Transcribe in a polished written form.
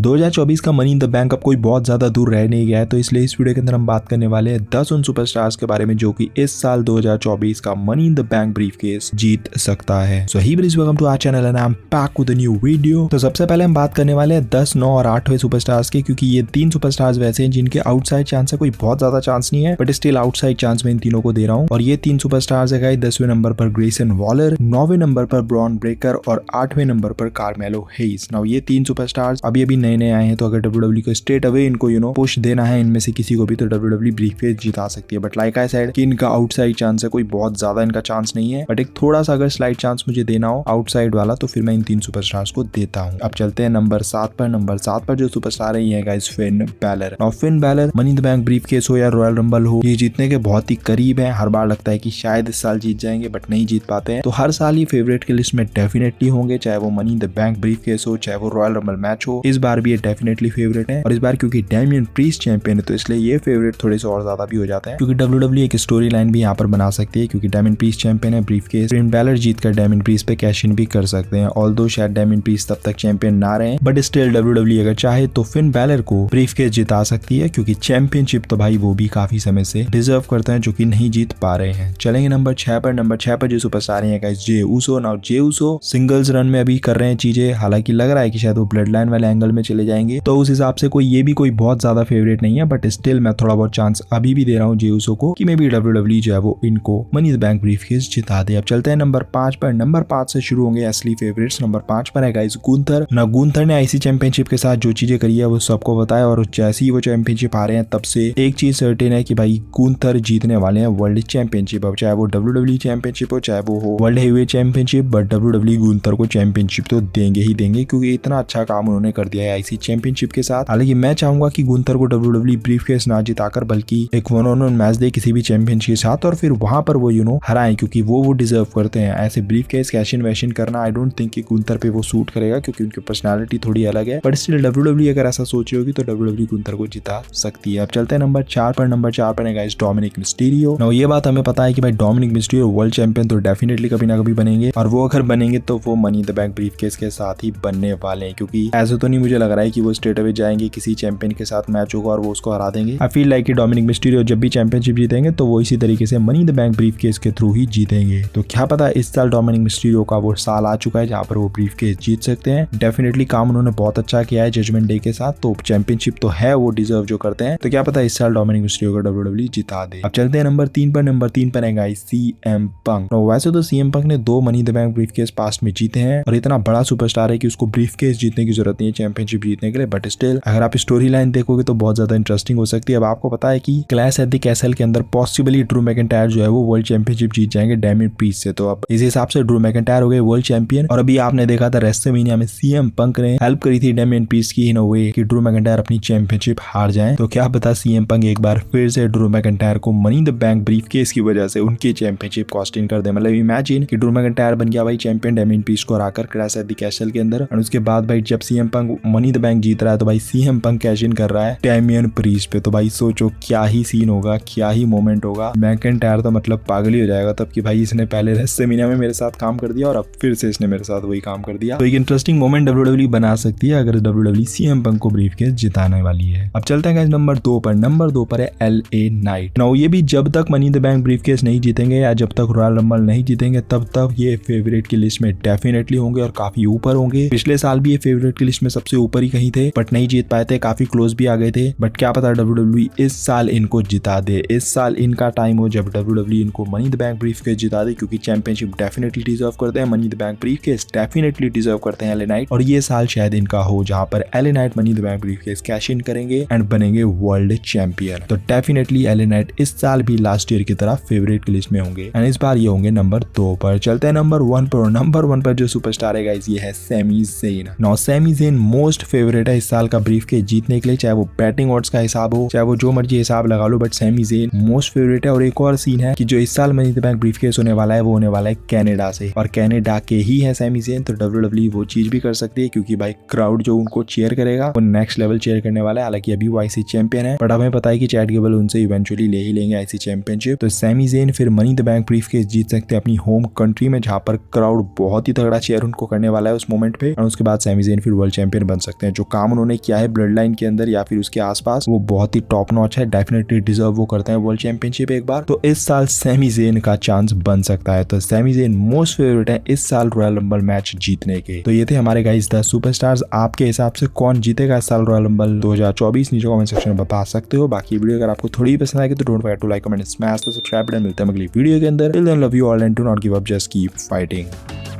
2024 का money in the bank अब कोई बहुत ज्यादा दूर रह नहीं गया है, तो इसलिए इस वीडियो के अंदर हम बात करने वाले हैं 10 उन सुपरस्टार्स के बारे में जो कि इस साल 2024 का money in the bank briefcase जीत सकता है। सो ही ब्रीज welcome to our channel and I am back with a new video. तो सबसे पहले हम बात करने वाले हैं 10, 9 और 8वें सुपरस्टार्स के, क्योंकि ये 3 सुपरस्टार्स वैसे हैं जिनके आउटसाइड चांस है, कोई बहुत ज्यादा चांस नहीं है, बट स्टिल आउटसाइड चांस में इन तीनों को दे रहा हूँ। और ये 3 सुपरस्टार्स है 10वें नंबर पर ग्रेसन वॉलर, 9वें नंबर पर ब्रॉन ब्रेकर और 8वें नंबर पर कार्मेलो हेइस। नाउ ये 3 सुपरस्टार्स अभी नए आए हैं, तो अगर WWE को स्ट्रेट अवे इनको पुश देना है इनमें से किसी को भी, तो WWE ब्रीफकेस जिता सकती है। बट लाइक आई सेड कि इनका आउटसाइड चांस है, कोई बहुत ज्यादा इनका चांस नहीं है, बट एक थोड़ा सा अगर स्लाइड चांस मुझे देना हो आउटसाइड वाला, तो फिर मैं इन 3 सुपरस्टार्स को देता हूँ। अब चलते हैं नंबर 7 पर। नंबर 7 पर जो सुपरस्टार है ये है guys Finn Balor. Now Finn Balor money in the bank briefcase हो या रॉयल रंबल हो, ये जीतने के बहुत ही करीब है। हर बार लगता है कि शायद इस साल जीत जाएंगे, बट नहीं जीत पाते हैं। तो हर साल ये फेवरेट की लिस्ट में डेफिनेटली होंगे, चाहे वो money in the bank briefcase हो, चाहे वो रॉयल रंबल मैच हो। इस बार भी ये डेफिनेटली फेवरेट है, और इस बार क्योंकि डैमियन प्रीस्ट चैंपियन है, तो इसलिए ये फेवरेट थोड़े से और ज्यादा भी हो जाते हैं, क्योंकि WWE एक स्टोरी लाइन भी यहाँ पर बना सकती है, क्योंकि डैमियन प्रीस्ट चैंपियन है ब्रीफकेस, फिन बैलर जीतकर डैमियन प्रीस्ट पे कैश इन भी कर सकते हैं। ऑल्दो शायद डैमियन प्रीस्ट तब तक चैंपियन ना रहे, बट स्टिल WWE अगर चाहे तो फिन बैलर को ब्रीफकेस जिता सकती है, क्योंकि चैंपियनशिप तो भाई वो भी काफी समय से डिजर्व करते हैं, जो कि नहीं जीत पा रहे हैं। चलेंगे नंबर 6 पर। नंबर 6 पर जो सुपरस्टार है गाइस जे उसो। नाउ जे उसो सिंगल्स रन में अभी कर रहे हैं चीजें, हालांकि लग रहा है कि शायद वो ब्लड लाइन वाले एंगल में चले जाएंगे, तो उस हिसाब से ये भी कोई बहुत ज्यादा फेवरेट नहीं है, बट स्टिल मैं थोड़ा बहुत चांस अभी भी दे रहा हूँ जे उसो को कि मे बी WWE जो है वो इनको money in the bank briefcase जिता दे। अब चलते हैं नंबर 5 पर। नंबर 5 से शुरू होंगे असली फेवरेट्स। नंबर 5 पर है गाइस गुंथर। ना गुंथर ने आईसी चैंपियनशिप के साथ जो चीजें करी है वो सबको बताया, और जैसे ही वो चैंपियनशिप आ रहे हैं तब से एक चीज सर्टेन है कि भाई गुंथर जीतने वाले हैं वर्ल्ड चैंपियनशिप। अब चाहे वो WWE चैंपियनशिप हो, चाहे वो हो world heavyweight championship, but WWE Gunther को चैंपियनशिप तो देंगे ही देंगे, क्योंकि इतना अच्छा काम उन्होंने कर दिया है आईसी चैंपियनशिप के साथ। हालांकि मैं चाहूंगा कि गुंथर को WWE ब्रीफकेस ना जिताकर बल्कि एक 1-on-1 मैच दे किसी भी चैंपियनशिप के साथ, और फिर वहां पर वो हराएं, क्योंकि वो डिजर्व करते हैं। ऐसे ब्रीफकेस कैश इन वैश इन करना आई डोंट थिंक कि गुंथर पे वो सूट करेगा, क्योंकि उनकी पर्सनालिटी थोड़ी अलग है, बट स्टिल WWE अगर ऐसा सोच रही होगी तो WWE गुंथर को जिता सकती है। अब चलते हैं नंबर 4 पर। नंबर 4 पर है गाइस डोमिनिक मिस्टीरियो। नाउ ये बात हमें पता है कि भाई डोमिनिक मिस्टीरियो वर्ल्ड चैंपियन तो डेफिनेटली कभी ना कभी बनेंगे, और वो अगर बनेंगे तो वो money in the bank briefcase के साथ ही बनने वाले हैं, क्योंकि ऐसा तो नहीं मुझे लग रहा है कि वो स्ट्रेट अवे जाएंगे किसी चैंपियन के साथ मैच होगा और वो उसको हरा देंगे। आई फील लाइक कि डोमिनिक मिस्टीरियो जब भी चैंपियनशिप जीतेंगे तो वो इसी तरीके से money in the bank briefcase के थ्रू ही जीतेंगे। तो क्या पता इस साल डोमिनिक मिस्टीरियो का वो साल आ चुका है जहाँ पर वो ब्रीफकेस जीत सकते हैं। डेफिनेटली काम उन्होंने बहुत अच्छा किया है जजमेंट डे के साथ, तो चैंपियनशिप तो है, वो डिजर्व जो करते हैं, तो क्या पता इस साल डोमिनिक मिस्टीरियो को WWE जिता दे। अब चलते हैं नंबर 3 पर। नंबर 3 पर है गाइस CM पंक। वैसे तो CM पंक ने 2 money in the bank briefcase past में जीते हैं, और इतना बड़ा सुपरस्टार है कि उसको ब्रीफकेस जीतने की जरूरत नहीं है चैंपियनशिप जीतने के लिए, बट स्टिल अगर आप स्टोरी लाइन देखोगे तो बहुत ज्यादा इंटरेस्टिंग हो सकती है। अब आपको पता है कि क्लैश एट द कैसल के अंदर पॉसिबली ड्रू मैकिंटायर जो है वो वर्ल्ड चैंपियनशिप जीत जाएंगे डैमियन प्रीस्ट से, तो अब इस हिसाब से ड्रू मैकिंटायर हो गए वर्ल्ड चैंपियन। और अभी आपने देखा था रेसलमेनिया में CM पंक ने हेल्प करी थी डैमियन प्रीस्ट की इन अ वे कि ड्रू मैकिंटायर अपनी चैंपियनशिप हार जाए, तो क्या पता CM पंक एक बार फिर से ड्रू मैकिंटायर को money in the bank briefcase की वजह से उनकी चैंपियनशिप कॉस्ट इन कर दे। मतलब इमेजिन कि ड्रू मैकिंटायर बन गया भाई चैंपियन डैमियन प्रीस्ट को हराकर क्लैश एट द कैसल के अंदर, और उसके बाद भाई जब CM punk money in the bank जीत रहा है तो भाई CM पंक कैश इन कर रहा है डैमियन प्रीस्ट पे, तो भाई सोचो क्या ही सीन होगा, क्या ही मोमेंट होगा। मैकिंटायर तो मतलब पागल ही हो जाएगा तब कि भाई इसने पहले रेसलमेनिया में मेरे साथ काम कर दिया और अब फिर से इसने मेरे साथ वही काम कर दिया। तो एक इंटरेस्टिंग मोमेंट WWE बना सकती है अगर WWE CM पंक को ब्रीफकेस जिताने वाली है। अब चलते हैं नंबर 2 पर। नंबर 2 पर है LA नाइट। नाउ ये भी जब तक money in the bank briefcase नहीं जीतेंगे या जब तक रॉयल रंबल नहीं जीतेंगे तब तक ये फेवरेट की लिस्ट में डेफिनेटली होंगे, और काफी ऊपर होंगे। पिछले साल भी ये फेवरेट की लिस्ट में सबसे ऊपर ही कहीं थे, बट नहीं जीत पाए थे, काफी क्लोज भी आ गए थे, बट क्या पता WWE इस साल इनको जिता दे। इस साल इनका टाइम हो जब WWE इनको money in the bank briefcase जिता दे, क्योंकि चैंपियनशिप डेफिनेटली डिजर्व करते हैं, money in the bank briefcase definitely deserve करते हैं LA नाइट, और ये साल शायद इनका हो जहां पर LA night money in the bank briefcase cash in करेंगे एंड बनेंगे वर्ल्ड चैंपियन। तो डेफिनेटली LA नाइट इस साल भी लास्ट ईयर की तरह फेवरेट की लिस्ट में होंगे, एंड इस बार ये होंगे नंबर 2 पर। चलते हैं नंबर 1 पर। नंबर 1 पर जो सुपरस्टार है गाइस ये है Sami Zayn. Now Sami Zayn most favourite है इस साल का ब्रीफकेस जीतने के लिए, चाहे वो बैटिंग ऑड्स का हिसाब हो, चाहे वो जो मर्जी हिसाब लगा लो, but Sami Zayn most favourite है। और एक और सीन है कि जो इस साल money in the bank briefcase होने वाला है वो होने वाला है कनाडा से, और कनाडा के ही है सैमी ज़ेन, तो WWE वो चीज भी कर सकती है, क्योंकि भाई क्राउड जो उनको चीयर करेगा वो नेक्स्ट लेवल चीयर करने वाला है। हालांकि अभी वो आईसी चैंपियन है, बट हमें पता है कि चैट गेबल उनसे इवेंचुअली ले ही लेंगे आईसी चैंपियनशिप। तो सैमी ज़ेन फिर money in the bank briefcase जीत सकते हैं अपनी होम कंट्री में, जहां पर क्राउड बहुत ही तगड़ा चीयर उनको करने वाला है उस मोमेंट पे, और उसके बाद सैमी ज़ेन फिर वर्ल्ड चैंपियन बन सकते सकते हैं। जो काम उन्होंने किया है ब्लड लाइन के अंदर या फिर उसके आसपास वो बहुत ही टॉप नॉच है। डेफिनेटली डिजर्व वो करते हैं वर्ल्ड चैंपियनशिप एक बार। तो इस साल सैमी ज़ेन का चांस बन सकता है। तो सैमी ज़ेन मोस्ट फेवरेट है इस साल रॉयल रंबल मैच जीतने के। तो ये थे हमारे गाइस 10 सुपरस्टार्स। आपके हिसाब से कौन जीतेगा इस साल रॉयल रंबल 2024 नीचे कमेंट सेक्शन में बता सकते हो। बाकी वीडियो अगर आपको थोड़ी पसंद आएगी तो don't forget to like, comment, smash the subscribe button. मिलते हैं अगली वीडियो के अंदर। Till then love you all and do not give up, just keep fighting.